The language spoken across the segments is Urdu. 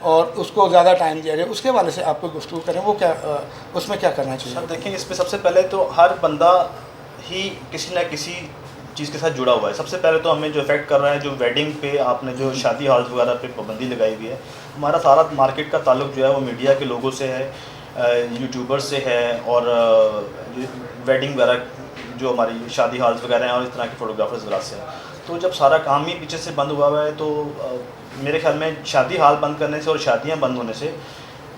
اور اس کو زیادہ ٹائم دیا جائے، اس کے حوالے سے آپ کو گفتگو کریں، وہ کیا اس میں کیا کرنا چاہیے؟ سر دیکھیں، اس میں سب سے پہلے تو ہر بندہ ہی کسی نہ کسی چیز کے ساتھ جڑا ہوا ہے. سب سے پہلے تو ہمیں جو افیکٹ کر رہا ہے، جو ویڈنگ پہ آپ نے جو شادی ہالز وغیرہ پہ پابندی لگائی ہوئی ہے، ہمارا سارا مارکیٹ کا تعلق جو ہے وہ میڈیا کے لوگوں سے ہے، یوٹیوبر سے ہے، اور ویڈنگ وغیرہ جو ہماری شادی ہالز وغیرہ ہیں اور اس طرح کے فوٹوگرافرز وغیرہ سے ہے. تو جب سارا کام ہی پیچھے سے بند ہوا ہوا ہے، تو میرے خیال میں شادی ہال بند کرنے سے اور شادیاں بند ہونے سے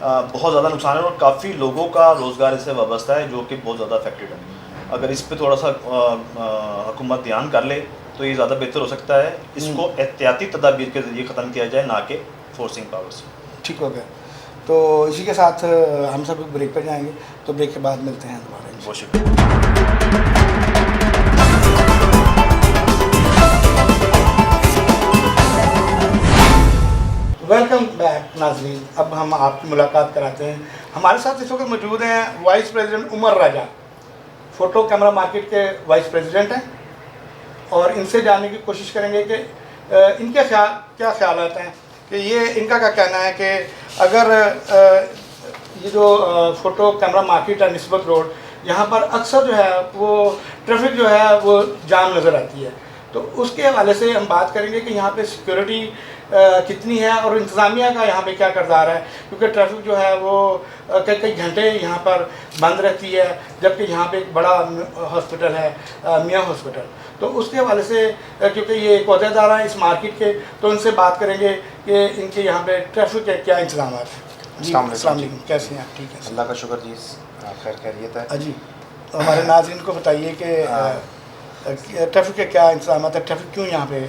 بہت زیادہ نقصان ہے، اور کافی لوگوں کا روزگار اس سے وابستہ ہے جو کہ بہت زیادہ افیکٹڈ ہے. اگر اس پہ تھوڑا سا حکومت دھیان کر لے تو یہ زیادہ بہتر ہو سکتا ہے. اس کو احتیاطی تدابیر کے ذریعے ختم کیا جائے، نہ کہ فورسنگ پاور سے. ٹھیک ہو گیا. تو اسی کے ساتھ ہم سب بریک پہ جائیں گے، تو بریک کے بعد ملتے ہیں دوبارہ. بہت شکریہ. ویلکم بیک ناظرین. اب ہم آپ کی ملاقات کراتے ہیں. ہمارے ساتھ اس وقت موجود ہیں وائس پریزیڈنٹ عمر راجہ، فوٹو کیمرہ مارکیٹ کے وائس پریزیڈنٹ ہیں، اور ان سے جاننے کی کوشش کریں گے کہ ان کے کیا خیالات ہیں، کہ یہ ان کا کیا کہنا ہے کہ اگر یہ جو فوٹو کیمرہ مارکیٹ ہے نسبت روڈ، یہاں پر اکثر جو ہے وہ ٹریفک جو ہے وہ جام نظر آتی ہے، تو اس کے حوالے سے ہم بات کریں گے کہ یہاں پہ سیکورٹی کتنی ہے اور انتظامیہ کا یہاں پہ کیا کردار ہے، کیونکہ ٹریفک جو ہے وہ کئی گھنٹے یہاں پر بند رہتی ہے، جبکہ یہاں پہ ایک بڑا ہاسپٹل ہے میاں ہاسپٹل. تو اس کے حوالے سے کیونکہ یہ ایک عہدیدار ہیں اس مارکیٹ کے، تو ان سے بات کریں گے کہ ان کے یہاں پہ ٹریفک کے کیا انتظامات ہیں. جی السلام علیکم، کیسے ہیں آپ؟ ٹھیک ہے، اللہ کا شکر جی، خیر خیریت ہے. جی ہمارے ناظرین کو بتائیے کہ ٹریفک کے کیا انتظامات ہیں، ٹریفک کیوں یہاں پہ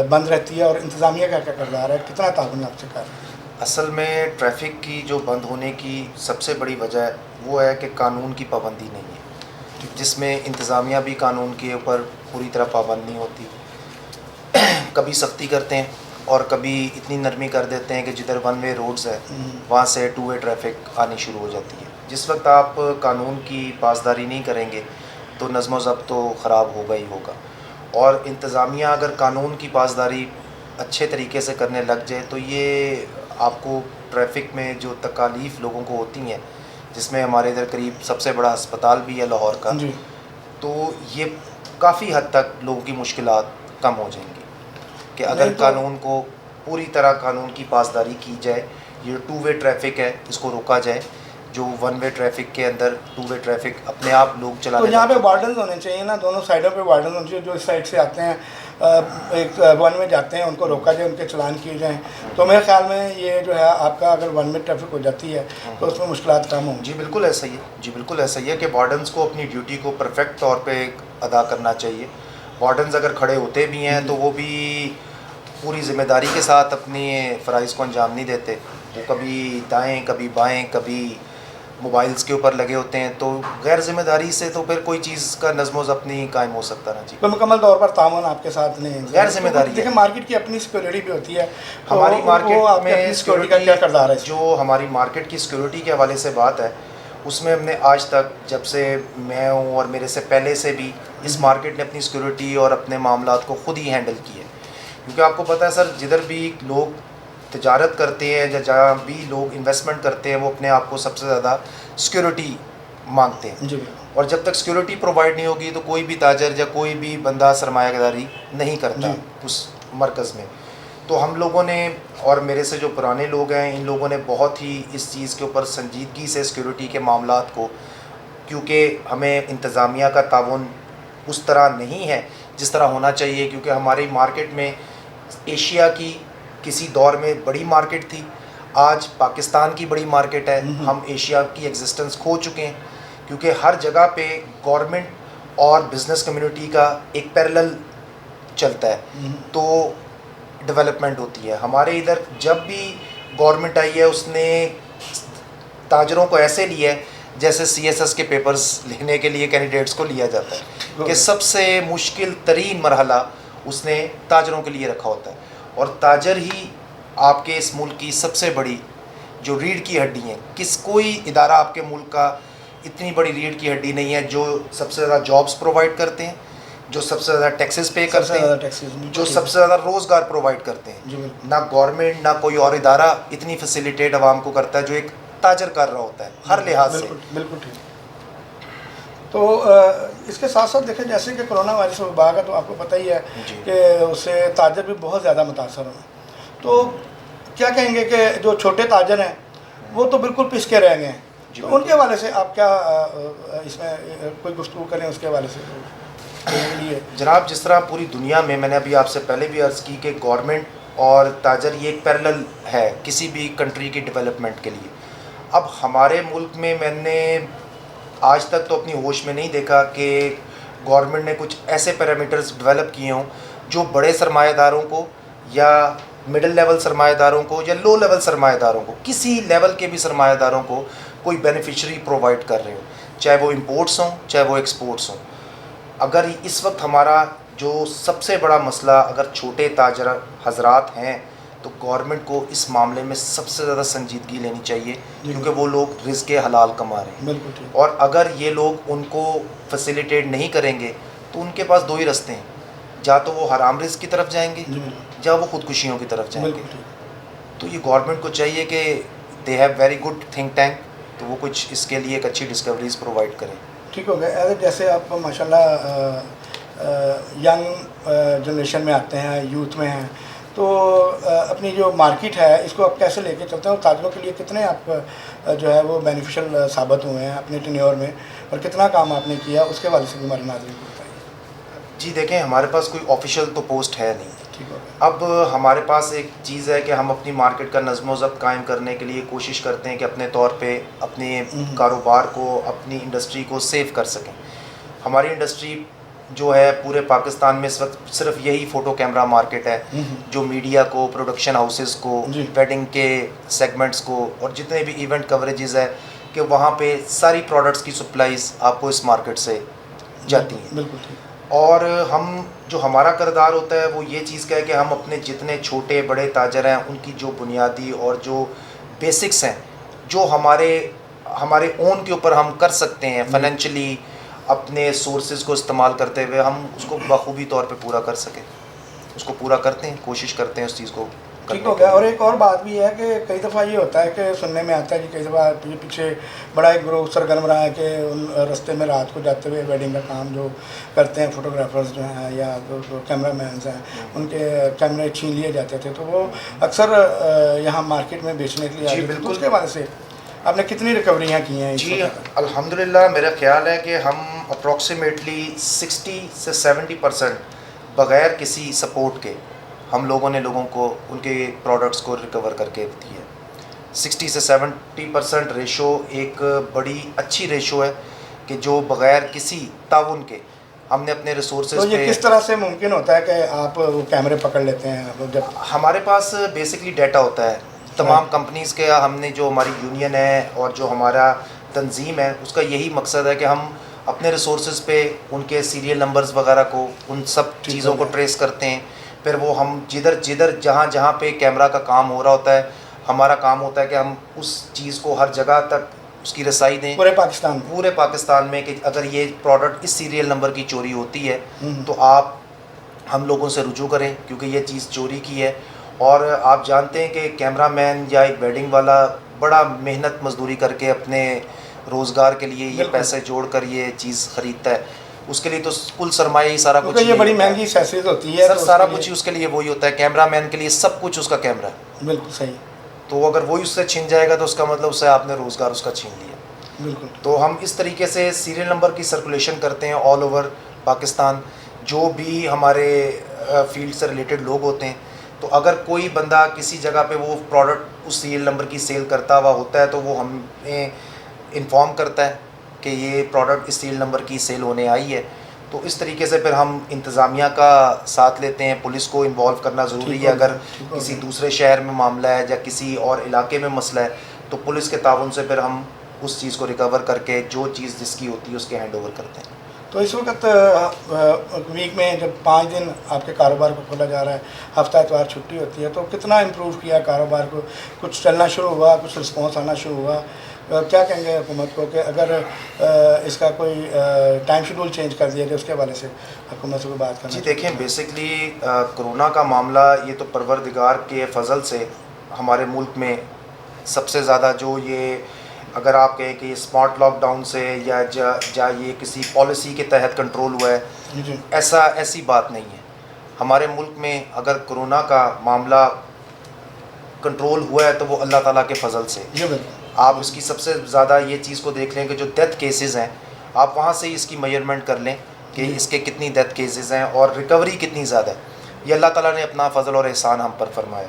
بند رہتی ہے، اور انتظامیہ کا کیا کردار ہے، کتنا تعاون آپ سے کر رہے ہیں؟ اصل میں ٹریفک کی جو بند ہونے کی سب سے بڑی وجہ وہ ہے کہ قانون کی پابندی نہیں ہے، جس میں انتظامیہ بھی قانون کے اوپر پوری طرح پابند نہیں ہوتی. کبھی سختی کرتے ہیں اور کبھی اتنی نرمی کر دیتے ہیں کہ جدھر ون وے روڈز ہے وہاں سے ٹو وے ٹریفک آنی شروع ہو جاتی ہے. جس وقت آپ قانون کی پاسداری نہیں کریں گے تو نظم و ضبط تو خراب ہوگا ہی ہوگا. اور انتظامیہ اگر قانون کی پاسداری اچھے طریقے سے کرنے لگ جائے تو یہ آپ کو ٹریفک میں جو تکالیف لوگوں کو ہوتی ہیں، جس میں ہمارے ادھر قریب سب سے بڑا ہسپتال بھی ہے لاہور کا، جی تو یہ کافی حد تک لوگوں کی مشکلات کم ہو جائیں گی کہ اگر قانون کو پوری طرح قانون کی پاسداری کی جائے. یہ ٹو وے ٹریفک ہے، اس کو روکا جائے. جو ون وے ٹریفک کے اندر ٹو وے ٹریفک اپنے آپ لوگ چلانے، تو یہاں پہ وارڈنز ہونے چاہیے نا، دونوں سائڈوں پہ وارڈنز ہونے چاہیے، جو اس سائڈ سے آتے ہیں ایک ون میں جاتے ہیں ان کو روکا جائے، ان کے چلان کیے جائیں. تو میرے خیال میں یہ جو ہے آپ کا اگر ون میں ٹریفک ہو جاتی ہے تو اس میں مشکلات کم ہوں. جی بالکل ایسا ہی ہے، جی بالکل ایسا ہی ہے کہ وارڈنز کو اپنی ڈیوٹی کو پرفیکٹ طور پہ ادا کرنا چاہیے. وارڈنز اگر کھڑے ہوتے بھی ہیں تو وہ بھی پوری ذمہ داری کے ساتھ اپنی فرائض کو انجام نہیں دیتے. وہ کبھی دائیں کبھی بائیں کبھی موبائلز کے اوپر لگے ہوتے ہیں، تو غیر ذمہ داری سے تو پھر کوئی چیز کا نظم و ضبط نہیں قائم ہو سکتا نا. جی تو مکمل طور پر تعاون آپ کے ساتھ نہیں ہے، غیر ذمہ داری ہے. دیکھیں مارکیٹ کی اپنی سیکورٹی بھی ہوتی ہے، ہماری مارکیٹ میں سیکورٹی کا کیا کردار ہے؟ جو ہماری مارکیٹ کی سیکورٹی کے حوالے سے بات ہے، اس میں ہم نے آج تک جب سے میں ہوں اور میرے سے پہلے سے بھی اس مارکیٹ نے اپنی سیکورٹی اور اپنے معاملات کو خود ہی ہینڈل کیے. کیونکہ آپ کو پتہ ہے سر، جدھر بھی لوگ تجارت کرتے ہیں یا جہاں بھی لوگ انویسٹمنٹ کرتے ہیں، وہ اپنے آپ کو سب سے زیادہ سیکورٹی مانگتے ہیں. جی اور جب تک سیکورٹی پرووائڈ نہیں ہوگی تو کوئی بھی تاجر یا کوئی بھی بندہ سرمایہ داری نہیں کرتا اس مرکز میں. تو ہم لوگوں نے اور میرے سے جو پرانے لوگ ہیں، ان لوگوں نے بہت ہی اس چیز کے اوپر سنجیدگی سے سیکورٹی کے معاملات کو، کیونکہ ہمیں انتظامیہ کا تعاون اس طرح نہیں ہے جس طرح ہونا چاہیے. کیونکہ ہماری مارکیٹ میں ایشیا کی کسی دور میں بڑی مارکیٹ تھی، آج پاکستان کی بڑی مارکیٹ ہے. ہم ایشیا کی ایگزسٹنس کھو چکے ہیں، کیونکہ ہر جگہ پہ گورنمنٹ اور بزنس کمیونٹی کا ایک پیرلل چلتا ہے تو ڈیولپمنٹ ہوتی ہے. ہمارے ادھر جب بھی گورنمنٹ آئی ہے اس نے تاجروں کو ایسے لیا ہے جیسے CSS کے پیپرز لکھنے کے لیے کینڈیڈیٹس کو لیا جاتا ہے، کہ سب سے مشکل ترین مرحلہ اس نے تاجروں کے لیے رکھا ہوتا ہے. اور تاجر ہی آپ کے اس ملک کی سب سے بڑی جو ریڑھ کی ہڈی ہیں. کوئی ادارہ آپ کے ملک کا اتنی بڑی ریڑھ کی ہڈی نہیں ہے جو سب سے زیادہ جابز پرووائڈ کرتے ہیں، جو سب سے زیادہ ٹیکسز پے سب کرتے سے زیادہ ہیں, ٹیکسیز جو سب سے زیادہ روزگار پرووائڈ کرتے ہیں. جی بالکل نہ گورنمنٹ نہ کوئی اور ادارہ اتنی فیسیلیٹیٹ عوام کو کرتا ہے جو ایک تاجر کر رہا ہوتا ہے ہر لحاظ سے. بالکل بالکل ٹھیک. تو اس کے ساتھ ساتھ دیکھیں جیسے کہ کرونا وائرس وبا کا تو آپ کو پتہ ہی ہے جی. کہ اس سے تاجر بھی بہت زیادہ متاثر ہوئے. تو کیا کہیں گے کہ جو چھوٹے تاجر ہیں وہ تو بالکل پس کے رہ گئے ہیں, جی تو ان کے حوالے سے آپ کیا اس میں کوئی گفتگو کریں اس کے حوالے سے لیے؟ جناب, جس طرح پوری دنیا میں نے ابھی آپ سے پہلے بھی عرض کی کہ گورنمنٹ اور تاجر یہ ایک پیرلل ہے کسی بھی کنٹری کی ڈیولپمنٹ کے لیے. اب ہمارے ملک میں نے آج تک تو اپنی ہوش میں نہیں دیکھا کہ گورنمنٹ نے کچھ ایسے پیرامیٹرز ڈیولپ کیے ہوں جو بڑے سرمایہ داروں کو یا مڈل لیول سرمایہ داروں کو یا لو لیول سرمایہ داروں کو, کسی لیول کے بھی سرمایہ داروں کو کوئی بینیفیشری پرووائڈ کر رہے ہوں, چاہے وہ امپورٹس ہوں چاہے وہ ایکسپورٹس ہوں. اگر اس وقت ہمارا جو سب سے بڑا مسئلہ اگر چھوٹے تاجر حضرات ہیں تو گورنمنٹ کو اس معاملے میں سب سے زیادہ سنجیدگی لینی چاہیے, کیونکہ وہ لوگ رزق حلال کما رہے ہیں. بالکل ٹھیک. اور اگر یہ لوگ ان کو فیسیلیٹیٹ نہیں کریں گے تو ان کے پاس دو ہی رستے ہیں, یا تو وہ حرام رزق کی طرف جائیں گے یا وہ خودکشیوں کی طرف جائیں گے. بالکل ٹھیک. تو یہ گورنمنٹ کو چاہیے کہ they have very good think tank, تو وہ کچھ اس کے لیے ایک اچھی ڈسکوریز پرووائڈ کریں. ٹھیک ہو گیا. جیسے آپ ماشاء اللہ ینگ جنریشن میں آتے ہیں, یوتھ میں ہیں, تو اپنی جو مارکیٹ ہے اس کو آپ کیسے لے کے چلتے ہیں, اور تاجروں کے لیے کتنے آپ جو ہے وہ بینیفیشل ثابت ہوئے ہیں اپنے ٹینیور میں, اور کتنا کام آپ نے کیا اس کے حوالے سے بھی ہمارے ناظرین کو بتائیے. جی دیکھیں, ہمارے پاس کوئی آفیشیل تو پوسٹ ہے نہیں. ٹھیک ہو گیا. اب ہمارے پاس ایک چیز ہے کہ ہم اپنی مارکیٹ کا نظم و ضبط قائم کرنے کے لیے کوشش کرتے ہیں کہ اپنے طور پہ اپنے کاروبار کو, اپنی انڈسٹری کو سیو کر سکیں. ہماری انڈسٹری جو ہے پورے پاکستان میں اس وقت صرف یہی فوٹو کیمرہ مارکیٹ ہے جو میڈیا کو, پروڈکشن ہاؤسز کو, ویڈنگ کے سیگمنٹس کو اور جتنے بھی ایونٹ کوریجز ہے کہ وہاں پہ ساری پروڈکٹس کی سپلائیز آپ کو اس مارکیٹ سے جاتی ہیں. بالکل ٹھیک. اور ہم جو ہمارا کردار ہوتا ہے وہ یہ چیز کا ہے کہ ہم اپنے جتنے چھوٹے بڑے تاجر ہیں ان کی جو بنیادی اور جو بیسکس ہیں جو ہمارے اون کے اوپر ہم کر سکتے ہیں فائنینشلی, اپنے سورسز کو استعمال کرتے ہوئے ہم اس کو بخوبی طور پہ پورا کر سکیں, اس کو پورا کرتے ہیں, کوشش کرتے ہیں اس چیز کو. ٹھیک ہو گیا. اور ایک اور بات بھی ہے کہ کئی دفعہ یہ ہوتا ہے کہ سننے میں آتا ہے کہ کئی دفعہ پیچھے بڑا ایک گروہ سرگرم رہا ہے کہ ان رستے میں رات کو جاتے ہوئے ویڈنگ کا کام جو کرتے ہیں فوٹوگرافرز جو ہیں یا جو کیمرہ مینز ہیں ان کے کیمرے چھین لیے جاتے تھے, تو وہ اکثر یہاں مارکیٹ میں بیچنے کے لیے جی آتے تھے. بالکل. اس کے حوالے سے آپ نے کتنی ریکوریاں کی ہیں؟ جی الحمدللہ میرا خیال ہے کہ ہم اپروکسیمیٹلی 60 سے 70% بغیر کسی سپورٹ کے ہم لوگوں نے لوگوں کو ان کے پروڈکٹس کو ریکور کر کے دی ہے. 60 سے 70% ریشو ایک بڑی اچھی ریشو ہے کہ جو بغیر کسی تعاون کے ہم نے اپنے ریسورسز. تو یہ کس طرح سے ممکن ہوتا ہے کہ آپ وہ کیمرے پکڑ لیتے ہیں؟ جب ہمارے پاس بیسکلی ڈیٹا ہوتا ہے تمام کمپنیز کے, ہم نے جو ہماری یونین ہے اور جو ہمارا تنظیم ہے اس کا یہی مقصد ہے کہ ہم اپنے ریسورسز پہ ان کے سیریل نمبرز وغیرہ کو, ان سب چیزوں کو ٹریس کرتے ہیں. پھر وہ ہم جدھر جہاں پہ کیمرہ کا کام ہو رہا ہوتا ہے ہمارا کام ہوتا ہے کہ ہم اس چیز کو ہر جگہ تک اس کی رسائی دیں پورے پاکستان میں کہ اگر یہ پروڈکٹ اس سیریل نمبر کی چوری ہوتی ہے تو آپ ہم لوگوں سے رجوع کریں کیونکہ یہ چیز چوری کی ہے. اور آپ جانتے ہیں کہ کیمرہ مین یا ایک ویڈنگ والا بڑا محنت مزدوری کر کے اپنے روزگار کے لیے یہ پیسے جوڑ کر یہ چیز خریدتا ہے, اس کے لیے تو کل سرمایہ ہی سارا کچھ, یہ بڑی مہنگی ایکسیسریز ہوتی ہے سر, سارا کچھ ہی اس کے لیے وہی ہوتا ہے. کیمرہ مین کے لیے سب کچھ اس کا کیمرہ ہے. بالکل صحیح. تو اگر وہی اس سے چھن جائے گا تو اس کا مطلب اس سے آپ نے روزگار اس کا چھین لیا. بالکل. تو ہم اس طریقے سے سیریل نمبر کی سرکولیشن کرتے ہیں آل اوور پاکستان. جو بھی ہمارے فیلڈ سے ریلیٹڈ لوگ ہوتے ہیں تو اگر کوئی بندہ کسی جگہ پہ وہ پروڈکٹ اس سیریل نمبر کی سیل کرتا ہوا ہوتا ہے تو وہ ہمیں انفارم کرتا ہے کہ یہ پروڈکٹ اس سیریل نمبر کی سیل ہونے آئی ہے. تو اس طریقے سے پھر ہم انتظامیہ کا ساتھ لیتے ہیں, پولیس کو انوالو کرنا ضروری ہے. اگر کسی دوسرے شہر میں معاملہ ہے یا کسی اور علاقے میں مسئلہ ہے تو پولیس کے تعاون سے پھر ہم اس چیز کو ریکور کر کے جو چیز جس کی ہوتی ہے اس کے ہینڈ اوور کرتے ہیں. تو اس وقت ویک میں جب 5 دن آپ کے کاروبار کو کھولا جا رہا ہے, ہفتہ اتوار چھٹی ہوتی ہے, تو کتنا امپروو کیا کاروبار کو؟ کچھ چلنا شروع ہوا, کچھ رسپانس آنا شروع ہوا, کیا کہیں گے حکومت کو کہ اگر اس کا کوئی ٹائم شیڈول چینج کر دیا جائے اس کے حوالے سے حکومت سے کوئی بات کرنا؟ جی دیکھیں بیسکلی کرونا کا معاملہ یہ تو پروردگار کے فضل سے ہمارے ملک میں سب سے زیادہ جو یہ اگر آپ کہیں کہ یہ اسمارٹ لاک ڈاؤن سے یا یہ کسی پالیسی کے تحت کنٹرول ہوا ہے، جی ایسی بات نہیں ہے. ہمارے ملک میں اگر کرونا کا معاملہ کنٹرول ہوا ہے تو وہ اللہ تعالیٰ کے فضل سے. جی بالکل. آپ اس کی سب سے زیادہ یہ چیز کو دیکھ لیں کہ جو ڈیتھ کیسز ہیں آپ وہاں سے ہی اس کی میجرمنٹ کر لیں کہ اس کے کتنی ڈیتھ کیسز ہیں اور ریکوری کتنی زیادہ ہے. یہ اللہ تعالیٰ نے اپنا فضل اور احسان ہم پر فرمایا.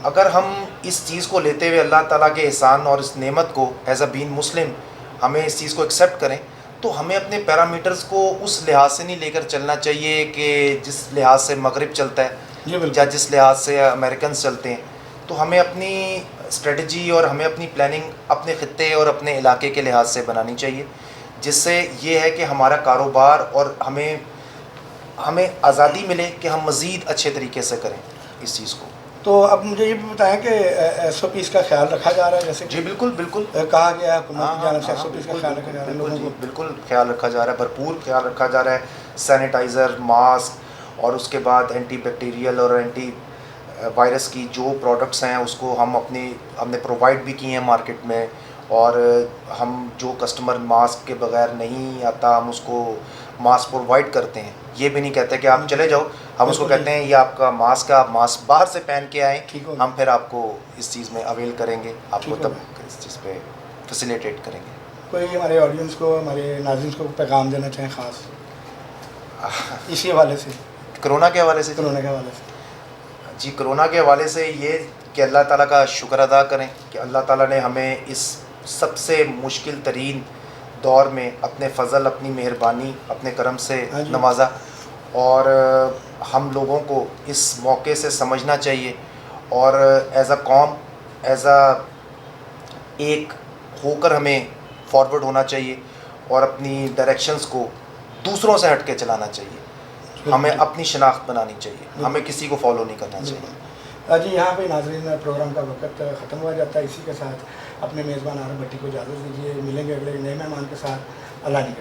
اگر ہم اس چیز کو لیتے ہوئے اللہ تعالیٰ کے احسان اور اس نعمت کو ایز اے بین مسلم ہمیں اس چیز کو ایکسیپٹ کریں تو ہمیں اپنے پیرامیٹرز کو اس لحاظ سے نہیں لے کر چلنا چاہیے کہ جس لحاظ سے مغرب چلتا ہے یا جس لحاظ سے امریکنز چلتے ہیں. تو ہمیں اپنی اسٹریٹجی اور ہمیں اپنی پلاننگ اپنے خطے اور اپنے علاقے کے لحاظ سے بنانی چاہیے، جس سے یہ ہے کہ ہمارا کاروبار اور ہمیں آزادی ملے کہ ہم مزید اچھے طریقے سے کریں اس چیز کو. تو اب مجھے یہ بھی بتائیں کہ ایس او پیز کا خیال رکھا جا رہا ہے جیسے جی بالکل کہا گیا ہے حکومت کی جانب سے ایس او پیز کا خیال رکھا جا رہا ہے لوگوں کو؟ بالکل خیال رکھا جا رہا ہے، بھرپور خیال رکھا جا رہا ہے. سینیٹائزر، ماسک اور اس کے بعد اینٹی بیکٹیریل اور اینٹی وائرس کی جو پروڈکٹس ہیں اس کو ہم نے پرووائڈ بھی کی ہیں مارکیٹ میں. اور ہم جو کسٹمر ماسک کے بغیر نہیں آتا ہم اس کو ماسک پرووائڈ کرتے ہیں. یہ بھی نہیں کہتے کہ آپ چلے جاؤ، ہم اس کو کہتے ہیں یہ آپ کا ماسک ہے، آپ ماسک باہر سے پہن کے آئیں، ہم پھر آپ کو اس چیز میں اویل کریں گے، آپ کو تب اس چیز پہ فیسیلیٹیٹ کریں گے. کوئی ہمارے آڈینس کو، ہمارے ناظرین کو پیغام دینا چاہیں خاص اسی حوالے سے، کرونا کے حوالے سے؟ کرونا کے حوالے سے جی کرونا کے حوالے سے یہ کہ اللہ تعالیٰ کا شکر ادا کریں کہ اللہ تعالیٰ نے ہمیں اس سب سے مشکل ترین دور میں اپنے فضل، اپنی مہربانی، اپنے کرم سے نوازا. اور ہم لوگوں کو اس موقع سے سمجھنا چاہیے اور ایز اے قوم، ایز اے ایک ہو کر ہمیں فارورڈ ہونا چاہیے اور اپنی ڈائریکشنز کو دوسروں سے ہٹ کے چلانا چاہیے. ہمیں اپنی شناخت بنانی چاہیے، ہمیں کسی کو فالو نہیں کرنا چاہیے. جی یہاں پہ ناظرین پروگرام کا وقت ختم ہوا جاتا ہے. اسی کے ساتھ اپنے میزبان عارف بھٹی کو اجازت دیجیے. ملیں گے اگلے نئے مہمان کے ساتھ. اللہ نے